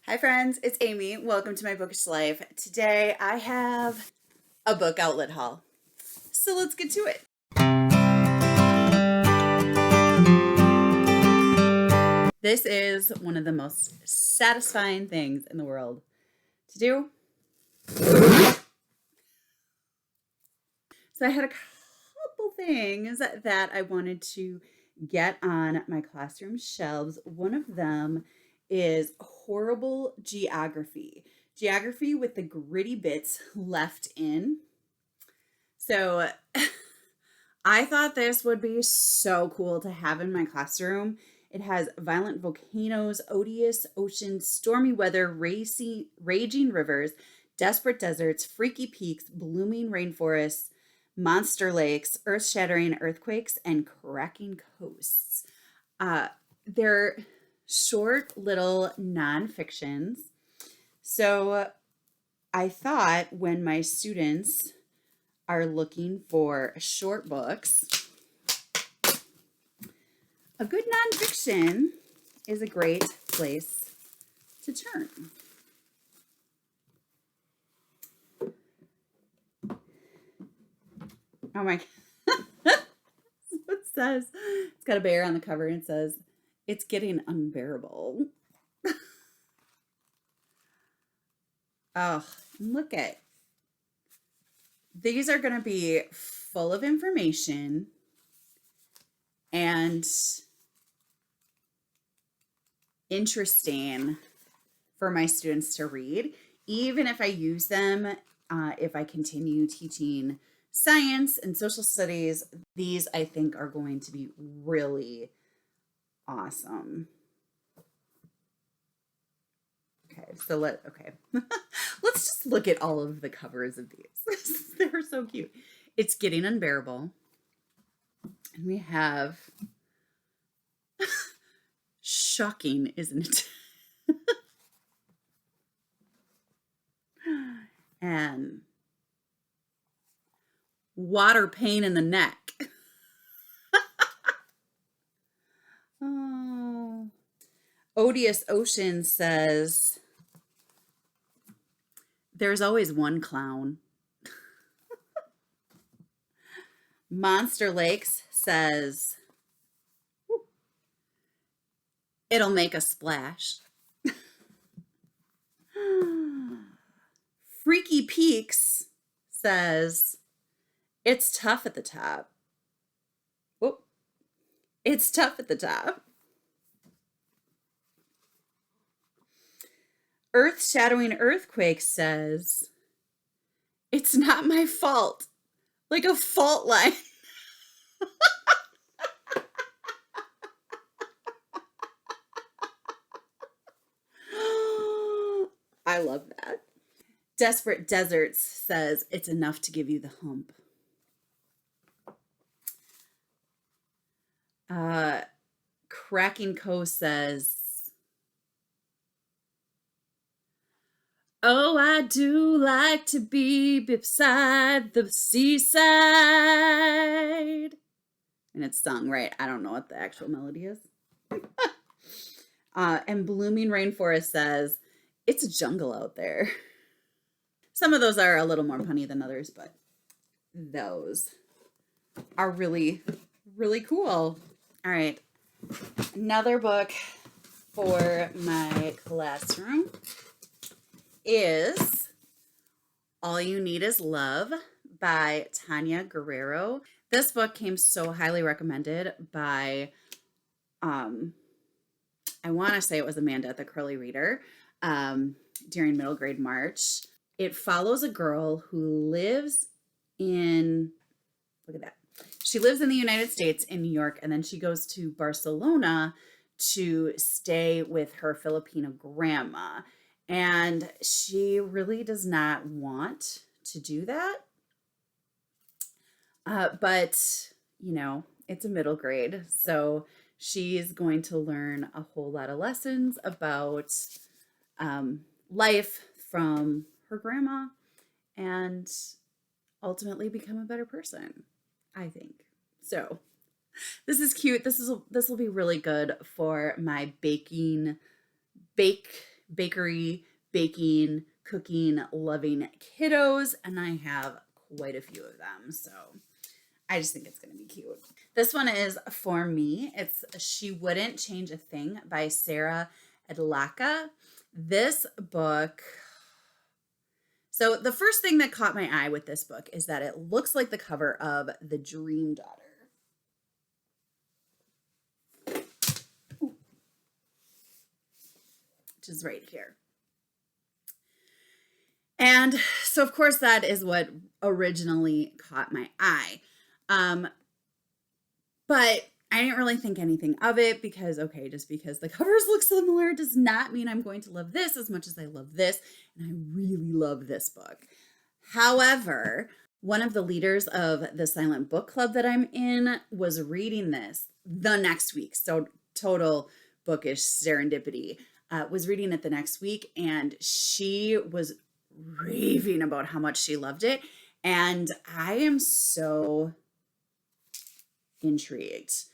Hi friends, it's Amy. Welcome to my bookish life. Today I have a book outlet haul. So let's get to it. This is one of the most satisfying things in the world to do. So I had a couple things that I wanted to get on my classroom shelves. One of them is horrible geography. Geography with the gritty bits left in. So I thought this would be so cool to have in my classroom. It has violent volcanoes, odious oceans, stormy weather, raging rivers, desperate deserts, freaky peaks, blooming rainforests, monster lakes, earth-shattering earthquakes, and cracking coasts. They're short little nonfictions. So I thought when my students are looking for short books, a good nonfiction is a great place to turn. Oh my, it says, it's got a bear on the cover and it says, "It's getting unbearable." Oh, look at, these are going to be full of information and interesting for my students to read, even if I use them, if I continue teaching science and social studies. These I think are going to be really awesome. Okay, so let's just look at all of the covers of these. They're so cute. It's Getting Unbearable. And we have, shocking, isn't it? And Water Pain in the Neck. Oh. Odious Ocean says, "There's always one clown." Monster Lakes says, "It'll make a splash." Freaky Peaks says, "It's tough at the top." Whoop. It's tough at the top. Earth-shattering earthquake says, "It's not my fault." Like a fault line. I love that. Desperate Deserts says, "It's enough to give you the hump." Cracking Coast says, "Oh, I do like to be beside the seaside." And it's sung, right? I don't know what the actual melody is. And Blooming Rainforest says, "It's a jungle out there." Some of those are a little more punny than others, but those are really, really cool. All right. Another book for my classroom is All You Need Is Love by Tanya Guerrero. This book came so highly recommended by, I want to say it was Amanda at the Curly Reader, during middle grade March. It follows a girl who lives in, look at that. She lives in the United States in New York, and then she goes to Barcelona to stay with her Filipino grandma. And she really does not want to do that. But, you know, it's a middle grade. So she's going to learn a whole lot of lessons about life from her grandma and ultimately become a better person, I think. So this is cute. This will be really good for my bake bakery, baking, cooking, loving kiddos, and I have quite a few of them. So I just think it's going to be cute. This one is for me. It's She Wouldn't Change a Thing by Sarah Adlakha. This book. So the first thing that caught my eye with this book is that it looks like the cover of The Dream Daughter. Which is right here. And so, of course, that is what originally caught my eye. But I didn't really think anything of it because, okay, just because the covers look similar does not mean I'm going to love this as much as I love this. And I really love this book. However, one of the leaders of the silent book club that I'm in was reading this the next week. So total bookish serendipity. Was reading it the next week, and she was raving about how much she loved it. And I am so intrigued.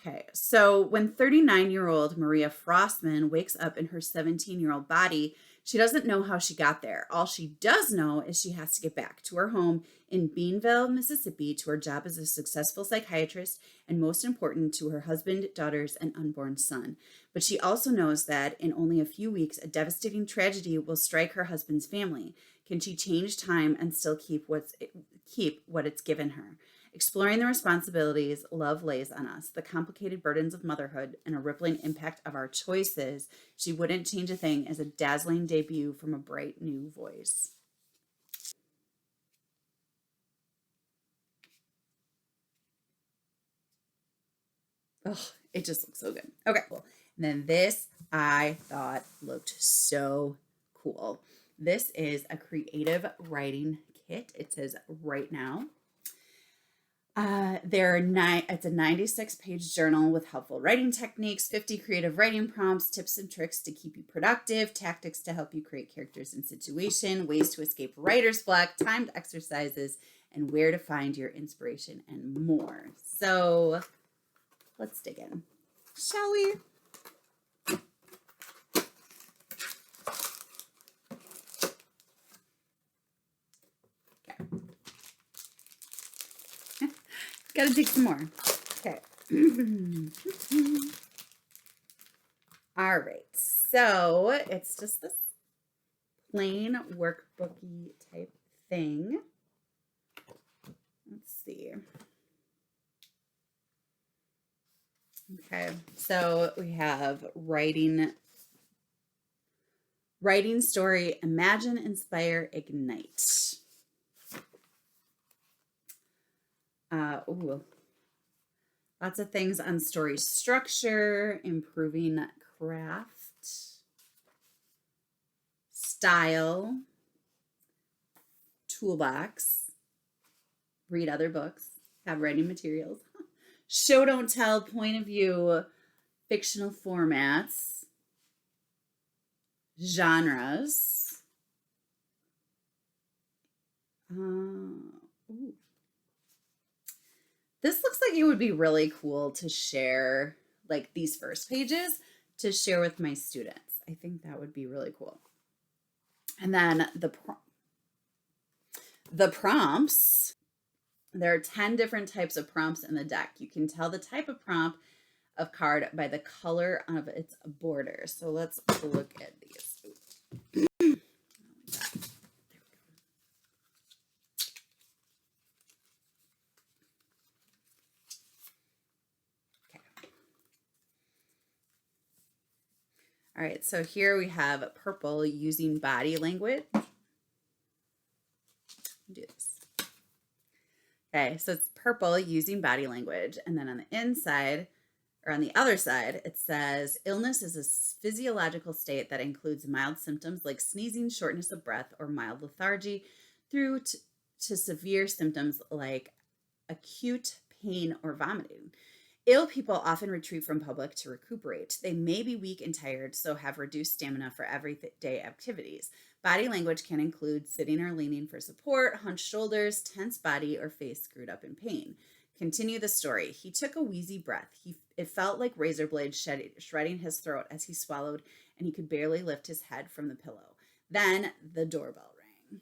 Okay, so when 39-year-old Maria Frostman wakes up in her 17-year-old body, she doesn't know how she got there. All she does know is she has to get back to her home in Beanville, Mississippi, to her job as a successful psychiatrist, and most important, to her husband, daughters, and unborn son. But she also knows that in only a few weeks, a devastating tragedy will strike her husband's family. Can she change time and still keep what it's given her? Exploring the responsibilities love lays on us, the complicated burdens of motherhood, and a rippling impact of our choices, She Wouldn't Change a Thing is a dazzling debut from a bright new voice. Oh, it just looks so good. Okay, cool. And then this I thought looked so cool. This is a creative writing kit. It says Right Now. It's a 96-page journal with helpful writing techniques, 50 creative writing prompts, tips and tricks to keep you productive, tactics to help you create characters and situation, ways to escape writer's block, timed exercises, and where to find your inspiration and more. So let's dig in, shall we? Gotta take some more. Okay. All right. So it's just this plain workbooky type thing. Let's see. Okay. So we have writing story, imagine, inspire, ignite. Lots of things on story structure, improving craft, style, toolbox, read other books, have writing materials, show, don't tell, point of view, fictional formats, genres. This looks like it would be really cool to share, like these first pages, to share with my students. I think that would be really cool. And then the prompts, there are 10 different types of prompts in the deck. You can tell the type of prompt of card by the color of its border. So let's look at these. All right, so here we have purple, using body language. Do this. Okay, so it's purple, using body language. And then on the inside, or on the other side, it says illness is a physiological state that includes mild symptoms like sneezing, shortness of breath, or mild lethargy, through to severe symptoms like acute pain or vomiting. Ill people often retreat from public to recuperate. They may be weak and tired, so have reduced stamina for everyday activities. Body language can include sitting or leaning for support, hunched shoulders, tense body, or face screwed up in pain. Continue the story. He took a wheezy breath. It felt like razor blades shredding his throat as he swallowed and he could barely lift his head from the pillow. Then the doorbell rang.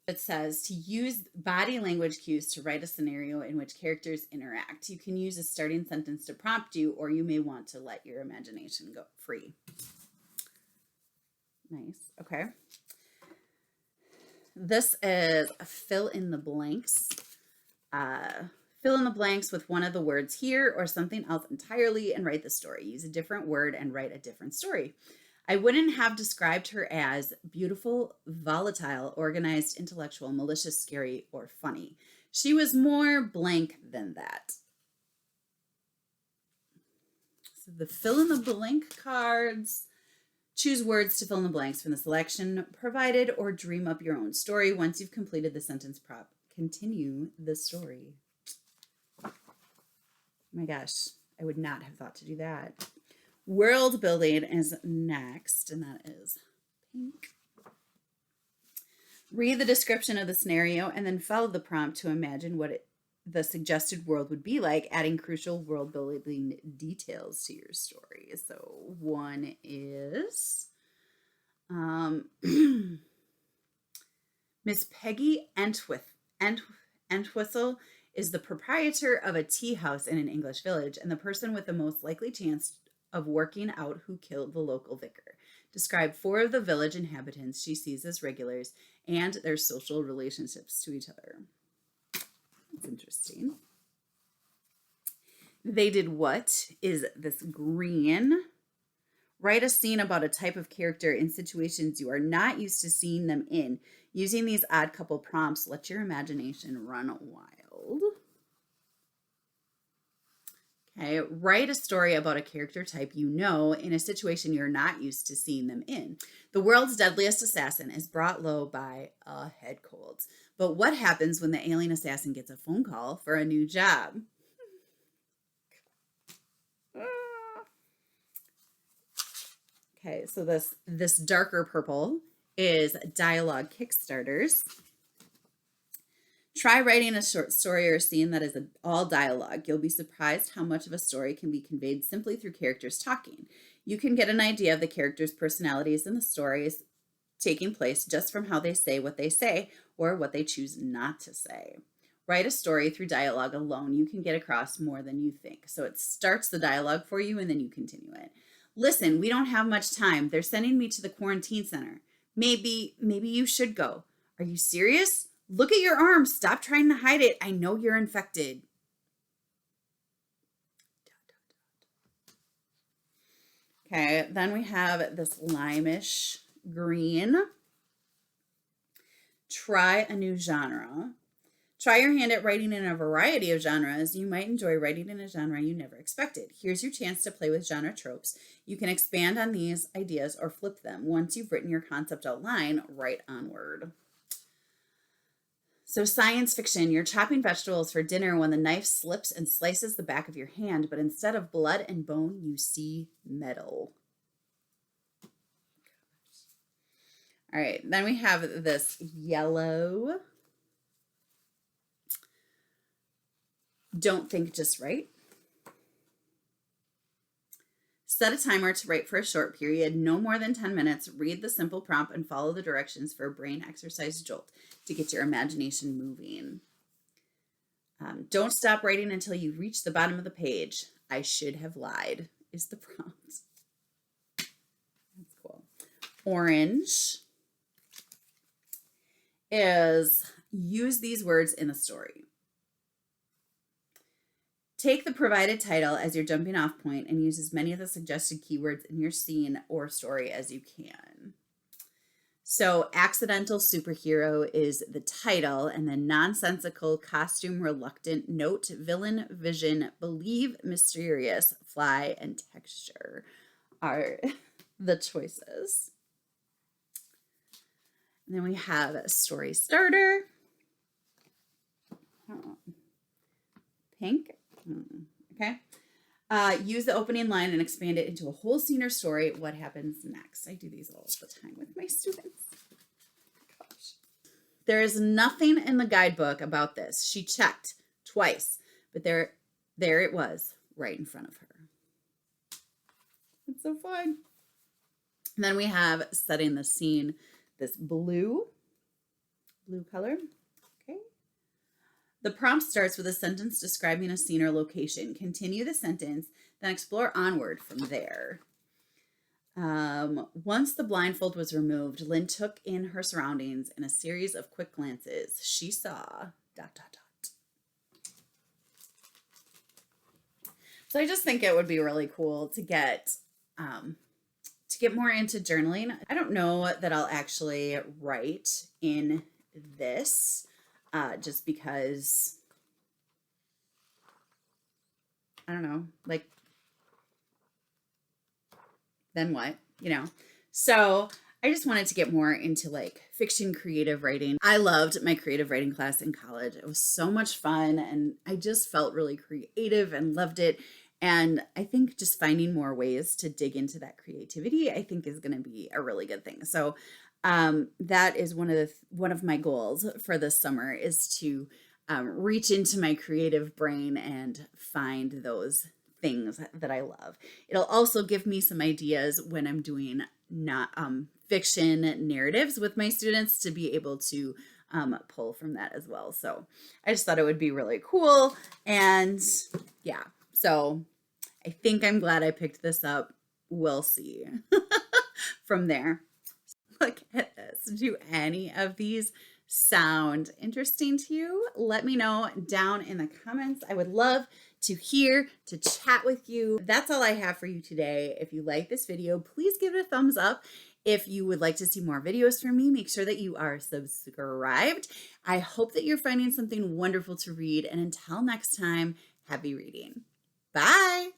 It says to use body language cues to write a scenario in which characters interact. You can use a starting sentence to prompt you, or you may want to let your imagination go free. Nice. Okay. This is fill in the blanks. Fill in the blanks with one of the words here or something else entirely and write the story. Use a different word and write a different story. I wouldn't have described her as beautiful, volatile, organized, intellectual, malicious, scary, or funny. She was more blank than that. So the fill in the blank cards. Choose words to fill in the blanks from the selection provided or dream up your own story. Once you've completed the sentence prop, continue the story. Oh my gosh, I would not have thought to do that. World building is next, and that is pink. Read the description of the scenario and then follow the prompt to imagine what the suggested world would be like, adding crucial world building details to your story. So one is Miss Peggy Entwistle is the proprietor of a tea house in an English village and the person with the most likely chance of working out who killed the local vicar. Describe 4 of the village inhabitants she sees as regulars and their social relationships to each other. That's interesting. They did what is this green. Write a scene about a type of character in situations you are not used to seeing them in. Using these odd couple prompts, let your imagination run wild. Okay, write a story about a character type you know in a situation you're not used to seeing them in. The world's deadliest assassin is brought low by a head cold. But what happens when the alien assassin gets a phone call for a new job? Okay, so this darker purple is dialogue kickstarters. Try writing a short story or scene that is all dialogue. You'll be surprised how much of a story can be conveyed simply through characters talking. You can get an idea of the characters' personalities in the stories taking place just from how they say what they say or what they choose not to say. Write a story through dialogue alone. You can get across more than you think. So it starts the dialogue for you and then you continue it. Listen, we don't have much time. They're sending me to the quarantine center. Maybe you should go. Are you serious? Look at your arm. Stop trying to hide it. I know you're infected. Okay, then we have this limeish green. Try a new genre. Try your hand at writing in a variety of genres. You might enjoy writing in a genre you never expected. Here's your chance to play with genre tropes. You can expand on these ideas or flip them. Once you've written your concept outline, write onward. So science fiction, you're chopping vegetables for dinner when the knife slips and slices the back of your hand, but instead of blood and bone, you see metal. All right, then we have this yellow. Don't think, just write. Set a timer to write for a short period, no more than 10 minutes. Read the simple prompt and follow the directions for a brain exercise jolt to get your imagination moving. Don't stop writing until you reach the bottom of the page. I should have lied is the prompt. That's cool. Orange is use these words in the story. Take the provided title as your jumping off point and use as many of the suggested keywords in your scene or story as you can. So accidental superhero is the title, and then nonsensical, costume, reluctant, note, villain, vision, believe, mysterious, fly, and texture are the choices. And then we have a story starter. Pink. Okay. Use the opening line and expand it into a whole scene or story. What happens next? I do these all the time with my students. Gosh. There is nothing in the guidebook about this. She checked twice, but there it was right in front of her. It's so fun. And then we have setting the scene, this blue color. Okay. The prompt starts with a sentence describing a scene or location. Continue the sentence, then explore onward from there. Once the blindfold was removed, Lynn took in her surroundings in a series of quick glances. She saw ... So I just think it would be really cool to get more into journaling. I don't know that I'll actually write in this just because, I don't know, like, then what, So I just wanted to get more into like fiction creative writing. I loved my creative writing class in college. It was so much fun and I just felt really creative and loved it. And I think just finding more ways to dig into that creativity, I think is going to be a really good thing. So that is one of my goals for this summer, is to reach into my creative brain and find those things that I love. It'll also give me some ideas when I'm doing not fiction narratives with my students to be able to pull from that as well. So I just thought it would be really cool. And yeah, so I think I'm glad I picked this up. We'll see from there. Look at this. Do any of these sound interesting to you? Let me know down in the comments. I would love to chat with you. That's all I have for you today. If you like this video, please give it a thumbs up. If you would like to see more videos from me, make sure that you are subscribed. I hope that you're finding something wonderful to read. And until next time, happy reading. Bye.